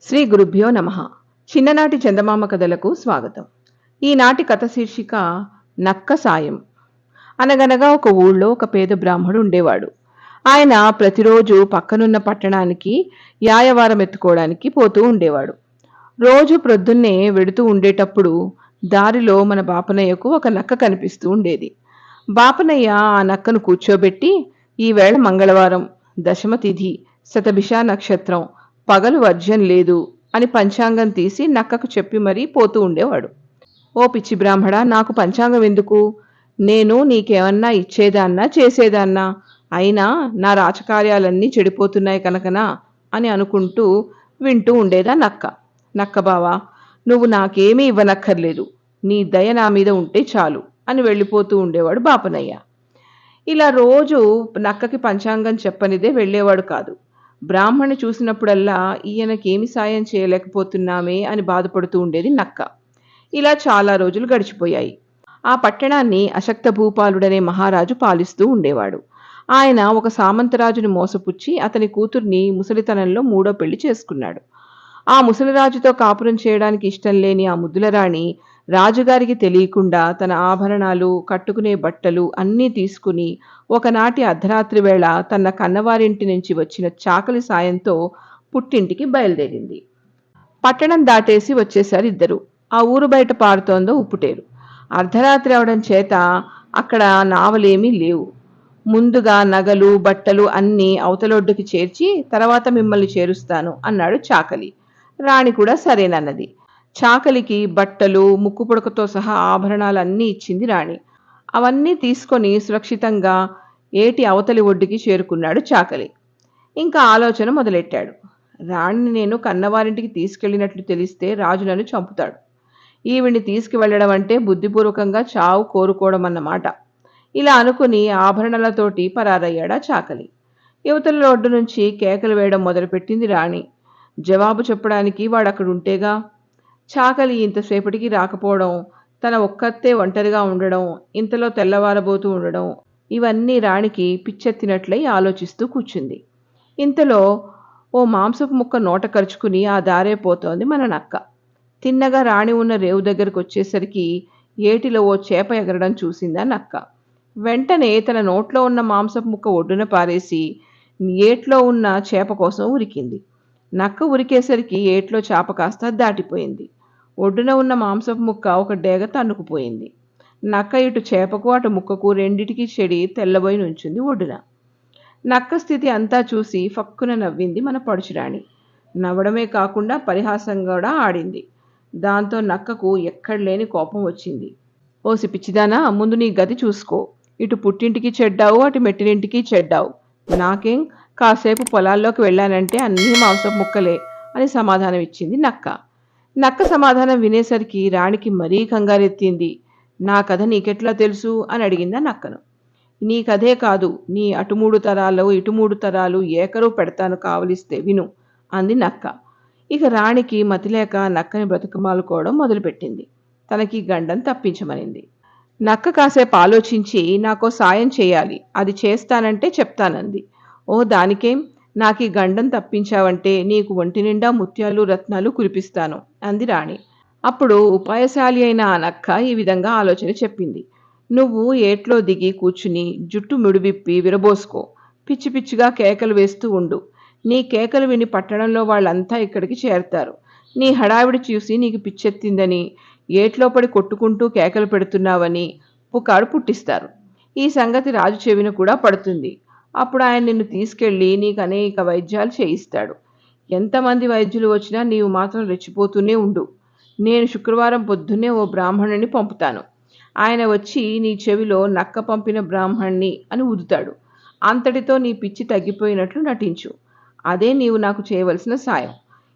శ్రీ గురుభ్యో నమః. చిన్ననాటి చందమామ కథలకు స్వాగతం. ఈనాటి కథ శీర్షిక నక్క సాయం. అనగనగా ఒక ఊళ్ళో ఒక పేద బ్రాహ్మడు ఉండేవాడు. ఆయన ప్రతిరోజు పక్కనున్న పట్టణానికి యాయవారం ఎత్తుకోవడానికి పోతూ ఉండేవాడు. రోజు ప్రొద్దున్నే వెడుతూ ఉండేటప్పుడు దారిలో మన బాపనయ్యకు ఒక నక్క కనిపిస్తూ ఉండేది. బాపనయ్య ఆ నక్కను కూర్చోబెట్టి, ఈవేళ మంగళవారం, దశమ తిథి, శతభిష నక్షత్రం, పగలు వర్జ్యం లేదు అని పంచాంగం తీసి నక్కకు చెప్పి మరీ పోతూ ఉండేవాడు. ఓ పిచ్చి బ్రాహ్మడా, నాకు పంచాంగం ఎందుకు? నేను నీకేమన్నా ఇచ్చేదాన్నా చేసేదాన్నా? అయినా నా రాచకార్యాలన్నీ చెడిపోతున్నాయి కనుకనా అని అనుకుంటూ వింటూ ఉండేదా నక్క. నక్క బావా, నువ్వు నాకేమీ ఇవ్వనక్కర్లేదు, నీ దయ నా మీద ఉంటే చాలు అని వెళ్ళిపోతూ ఉండేవాడు బాపనయ్య. ఇలా రోజు నక్కకి పంచాంగం చెప్పనిదే వెళ్ళేవాడు కాదు. బ్రాహ్మణ్ణి చూసినప్పుడల్లా ఈయనకేమి సాయం చేయలేకపోతున్నామే అని బాధపడుతూ ఉండేది నక్క. ఇలా చాలా రోజులు గడిచిపోయాయి. ఆ పట్టణాన్ని అశక్త భూపాలుడనే మహారాజు పాలిస్తూ ఉండేవాడు. ఆయన ఒక సామంతరాజుని మోసపుచ్చి అతని కూతుర్ని ముసలితనంలో మూడో పెళ్లి చేసుకున్నాడు. ఆ ముసలిరాజుతో కాపురం చేయడానికి ఇష్టం లేని ఆ ముద్దులరాణి రాజుగారికి తెలియకుండా తన ఆభరణాలు, కట్టుకునే బట్టలు అన్నీ తీసుకుని ఒకనాటి అర్ధరాత్రి వేళ తన కన్నవారింటి నుంచి వచ్చిన చాకలి సాయంతో పుట్టింటికి బయలుదేరింది. పట్టణం దాటేసి వచ్చేశారు ఇద్దరు. ఆ ఊరు బయట పారుతోందో ఉప్పుటేరు. అర్ధరాత్రి అవడం చేత అక్కడ నావలేమీ లేవు. ముందుగా నగలు, బట్టలు అన్నీ అవతలొడ్డుకి చేర్చి తర్వాత మిమ్మల్ని చేరుస్తాను అన్నాడు చాకలి. రాణి కూడా సరేనన్నది. చాకలికి బట్టలు, ముక్కు పుడకతో సహా ఆభరణాలన్నీ ఇచ్చింది రాణి. అవన్నీ తీసుకొని సురక్షితంగా ఏటి అవతలి ఒడ్డుకి చేరుకున్నాడు చాకలి. ఇంకా ఆలోచన మొదలెట్టాడు. రాణిని నేను కన్నవారింటికి తీసుకెళ్ళినట్లు తెలిస్తే రాజు నన్ను చంపుతాడు. ఈవిడ్ని తీసుకువెళ్ళడం అంటే బుద్ధిపూర్వకంగా చావు కోరుకోవడం అన్నమాట. ఇలా అనుకుని ఆభరణాలతోటి పరారయ్యాడా చాకలి. యువతల ఒడ్డు నుంచి కేకలు వేయడం మొదలుపెట్టింది రాణి. జవాబు చెప్పడానికి వాడక్కడుంటేగా. చాకలి ఇంతసేపటికి రాకపోవడం, తన ఒక్కతే ఒంటరిగా ఉండడం, ఇంతలో తెల్లవారబోతూ ఉండడం, ఇవన్నీ రాణికి పిచ్చెత్తినట్లయి ఆలోచిస్తూ కూర్చుంది. ఇంతలో ఓ మాంసపు ముక్క నోట కరుచుకుని ఆ దారే పోతోంది మన నక్క. తిన్నగా రాణి ఉన్న రేవు దగ్గరకు వచ్చేసరికి ఏటిలో ఓ చేప ఎగరడం చూసిందా నక్క. వెంటనే తన నోట్లో ఉన్న మాంసపు ముక్క ఒడ్డున పారేసి ఏట్లో ఉన్న చేప కోసం ఉరికింది. నక్క ఉరికేసరికి ఏట్లో చేప కాస్త దాటిపోయింది. ఒడ్డున ఉన్న మాంసపు ముక్క ఒక డేగ తన్నుకుపోయింది. నక్క ఇటు చేపకు అటు ముక్కకు రెండిటికి చెడి తెల్లబోయి నుంచుంది ఒడ్డున. నక్క స్థితి అంతా చూసి ఫక్కున నవ్వింది మన పడుచురాణి. నవ్వడమే కాకుండా పరిహాసం కూడా ఆడింది. దాంతో నక్కకు ఎక్కడలేని కోపం వచ్చింది. ఓసి పిచ్చిదానా, ముందు నీ గతి చూసుకో. ఇటు పుట్టింటికి చెడ్డావు, అటు మెట్టినింటికి చెడ్డావు. నాకేం, కాసేపు పొలాల్లోకి వెళ్ళానంటే అన్నీ మాంసపు ముక్కలే అని సమాధానం ఇచ్చింది నక్క. నక్క సమాధానం వినేసరికి రాణికి మరీ కంగారెత్తింది. నా కథ నీకెట్లా తెలుసు అని అడిగిందా నక్కను. నీ కథే కాదు, నీ అటు 3 తరాలు ఇటు 3 తరాలు ఏకరువు పెడతాను కావలిస్తే విను అంది నక్క. ఇక రాణికి మతిలేక నక్కని బ్రతుకుమాలుకోవడం మొదలుపెట్టింది. తనకి గండం తప్పించమనింది. నక్క కాసేపు ఆలోచించి నాకో సాయం చేయాలి, అది చేస్తానంటే చెప్తానంది. ఓ దానికేం, నాకీ గండం తప్పించావంటే నీకు ఒంటి నిండా ముత్యాలు రత్నాలు కురిపిస్తాను అంది రాణి. అప్పుడు ఉపాయశాలి అయిన ఆ నక్క ఈ విధంగా ఆలోచన చెప్పింది. నువ్వు ఏట్లో దిగి కూర్చుని జుట్టు మిడివిప్పి విరబోసుకో. పిచ్చి పిచ్చిగా కేకలు వేస్తూ ఉండు. నీ కేకలు విని పట్టణంలో వాళ్ళంతా ఇక్కడికి చేరతారు. నీ హడావిడి చూసి నీకు పిచ్చెత్తిందని, ఏట్లో పడి కొట్టుకుంటూ కేకలు పెడుతున్నావని పుకారు పుట్టిస్తారు. ఈ సంగతి రాజు చెవిన కూడా పడుతుంది. అప్పుడు ఆయన నిన్ను తీసుకెళ్ళి నీకు అనేక వైద్యాలు చేయిస్తాడు. ఎంతమంది వైద్యులు వచ్చినా నీవు మాత్రం రెచ్చిపోతూనే ఉండు. నేను శుక్రవారం పొద్దున్నే ఓ బ్రాహ్మణుని పంపుతాను. ఆయన వచ్చి నీ చెవిలో నక్క పంపిన బ్రాహ్మణ్ణి అని ఊదుతాడు. అంతటితో నీ పిచ్చి తగ్గిపోయినట్లు నటించు. అదే నీవు నాకు చేయవలసిన సాయం.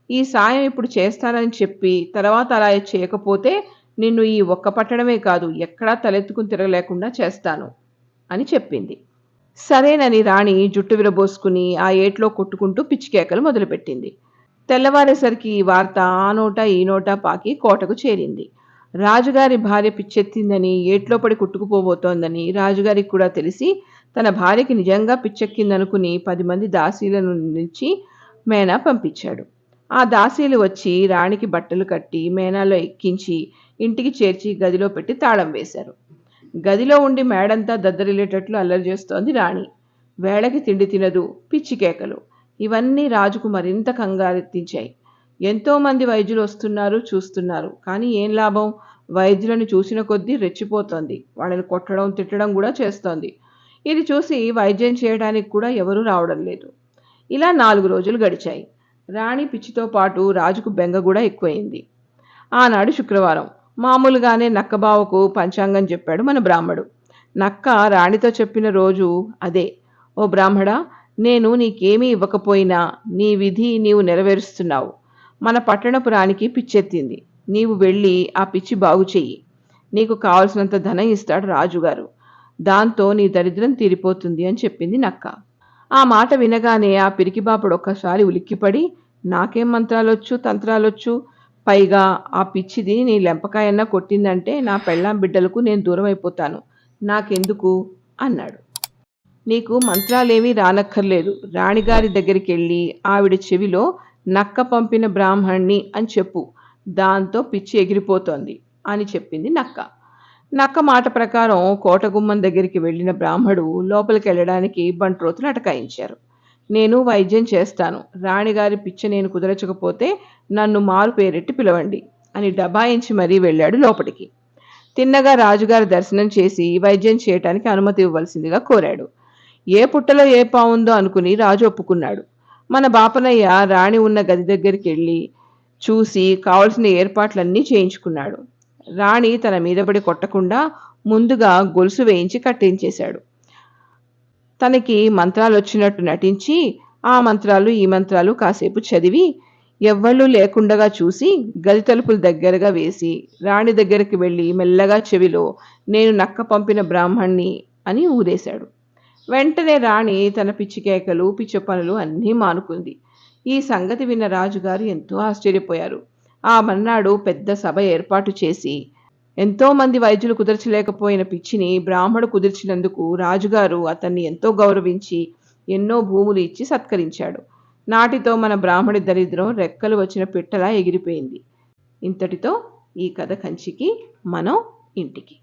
ఈ సాయం ఇప్పుడు చేస్తానని చెప్పి తర్వాత అలా చేయకపోతే నిన్ను ఈ ఒక్క పట్టణమే కాదు, ఎక్కడా తలెత్తుకుని తిరగలేకుండా చేస్తాను అని చెప్పింది. సరేనని రాణి జుట్టు విరబోసుకుని ఆ ఏట్లో కొట్టుకుంటూ పిచ్చికేకలు మొదలుపెట్టింది. తెల్లవారేసరికి ఈ వార్త ఆ నోట ఈ నోట పాకి కోటకు చేరింది. రాజుగారి భార్య పిచ్చెత్తిందని, ఏట్లో పడి కుట్టుకుపోబోతోందని రాజుగారికి కూడా తెలిసి తన భార్యకి నిజంగా పిచ్చెక్కిందనుకుని 10 మంది దాసీలను నిలిచి మేనా పంపించాడు. ఆ దాసీలు వచ్చి రాణికి బట్టలు కట్టి మేనాలో ఎక్కించి ఇంటికి చేర్చి గదిలో పెట్టి తాళం వేశారు. గదిలో ఉండి మేడంతా దద్దరిల్లేటట్లు అల్లరి చేస్తోంది రాణి. వేళకి తిండి తినదు, పిచ్చి కేకలు. ఇవన్నీ రాజుకు మరింత కంగారెత్తించాయి. ఎంతోమంది వైద్యులు వస్తున్నారు, చూస్తున్నారు. కానీ ఏం లాభం? వైద్యులను చూసిన కొద్దీ రెచ్చిపోతోంది. వాళ్ళని కొట్టడం, తిట్టడం కూడా చేస్తోంది. ఇది చూసి వైద్యం చేయడానికి కూడా ఎవరూ రావడం లేదు. ఇలా 4 రోజులు గడిచాయి. రాణి పిచ్చితో పాటు రాజుకు బెంగ కూడా ఎక్కువైంది. ఆనాడు శుక్రవారం. మామూలుగానే నక్కబావకు పంచాంగం చెప్పాడు మన బ్రాహ్మడు. నక్క రాణితో చెప్పిన రోజు అదే. ఓ బ్రాహ్మడా, నేను నీకేమీ ఇవ్వకపోయినా నీ విధి నీవు నెరవేరుస్తున్నావు. మన పట్టణపు రాణికి పిచ్చెత్తింది. నీవు వెళ్ళి ఆ పిచ్చి బాగు చెయ్యి. నీకు కావలసినంత ధనం ఇస్తాడు రాజుగారు. దాంతో నీ దరిద్రం తీరిపోతుంది అని చెప్పింది నక్క. ఆ మాట వినగానే ఆ పిరికిబాపుడు ఒక్కసారి ఉలిక్కిపడి, నాకేం మంత్రాలొచ్చు, తంత్రాలొచ్చు, పైగా ఆ పిచ్చిది నీ లెంపకాయన్నా కొట్టిందంటే నా పెళ్ళాం బిడ్డలకు నేను దూరం అయిపోతాను. నాకెందుకు అన్నాడు. నీకు మంత్రాలేమీ రానక్కర్లేదు. రాణిగారి దగ్గరికి వెళ్ళి ఆవిడ చెవిలో నక్క పంపిన బ్రాహ్మణ్ణి అని చెప్పు. దాంతో పిచ్చి ఎగిరిపోతోంది అని చెప్పింది నక్క. నక్క మాట ప్రకారం కోటగుమ్మం దగ్గరికి వెళ్ళిన బ్రాహ్మడు లోపలికి వెళ్ళడానికి బంట్రోతులు అటకాయించారు. నేను వైద్యం చేస్తాను. రాణిగారి పిచ్చ నేను కుదరచకపోతే నన్ను మారు పేరెట్టి పిలవండి అని డబాయించి మరీ వెళ్ళాడు లోపలికి. తిన్నగా రాజుగారి దర్శనం చేసి వైద్యం చేయటానికి అనుమతి ఇవ్వవలసిందిగా కోరాడు. ఏ పుట్టలో ఏ పావుందో అనుకుని రాజు ఒప్పుకున్నాడు. మన బాపనయ్య రాణి ఉన్న గది దగ్గరికి వెళ్ళి చూసి కావలసిన ఏర్పాట్లన్నీ చేయించుకున్నాడు. రాణి తన మీదపడి కొట్టకుండా ముందుగా గొలుసు వేయించి కట్టించేశాడు. తనకి మంత్రాలు వచ్చినట్టు నటించి ఆ మంత్రాలు ఈ మంత్రాలు కాసేపు చదివి ఎవ్వళ్ళూ లేకుండగా చూసి గది తలుపులు దగ్గరగా వేసి రాణి దగ్గరికి వెళ్ళి మెల్లగా చెవిలో నేను నక్క పంపిన బ్రాహ్మణ్ణి అని ఊదేశాడు. వెంటనే రాణి తన పిచ్చి కేకలు, పిచ్చి పనులు అన్నీ మానుకుంది. ఈ సంగతి విన్న రాజుగారు ఎంతో ఆశ్చర్యపోయారు. ఆ మర్నాడు పెద్ద సభ ఏర్పాటు చేసి ఎంతోమంది వైద్యులు కుదర్చలేకపోయిన పిచ్చిని బ్రాహ్మడు కుదిర్చినందుకు రాజుగారు అతన్ని ఎంతో గౌరవించి ఎన్నో భూములు ఇచ్చి సత్కరించాడు. నాటితో మన బ్రాహ్మడి దరిద్రం రెక్కలు వచ్చిన పిట్టలా ఎగిరిపోయింది. ఇంతటితో ఈ కథ కంచికి, మనం ఇంటికి.